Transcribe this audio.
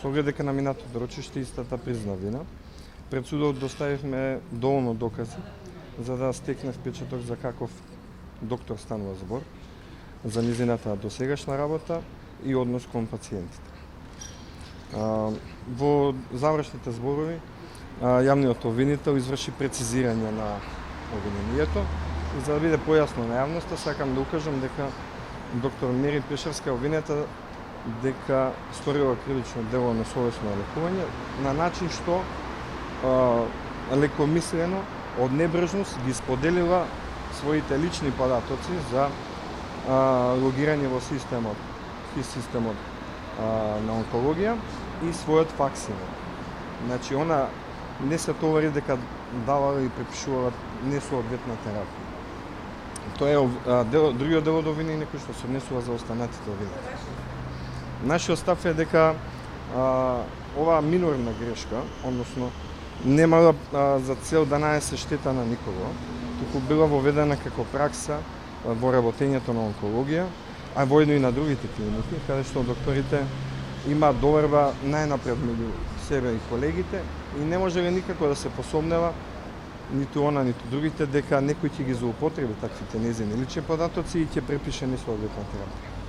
Со оглед дека на минатото рочиште истата призна вина, пред судот доставивме доволно докази за да стекне впечаток за каков доктор станува збор, за низината досегашна работа и однос кон пациентите. Во завршните зборови јавниот обвинител изврши прецизирање на обвинението и за да биде појасно на јавноста сакам да укажам дека доктор Мери Пешевска обвинета дека сторила кривично дело на совесно лекување на начин што лекомислено од небрежност ги споделила своите лични податоци за логирање во системот на онкологија и својот факсимил. Значи, она не се товари дека давала и препишувала несоодветна терапија. Тоа е другиот дел од обвинение кој што се однесува за останатите обвинети. Нашиот став е дека оваа минорна грешка, односно немала за цел да нанесе штета на никого, туку била воведена како пракса во работењето на онкологија, а воедно и на другите клиники, каде што докторите има доверба најнапред меѓу себе и колегите и не може никако да се посомнева ниту она, ниту другите дека некој ќе ги злоупотреби таквите незини лични податоци и ќе препише несоодветна терапија.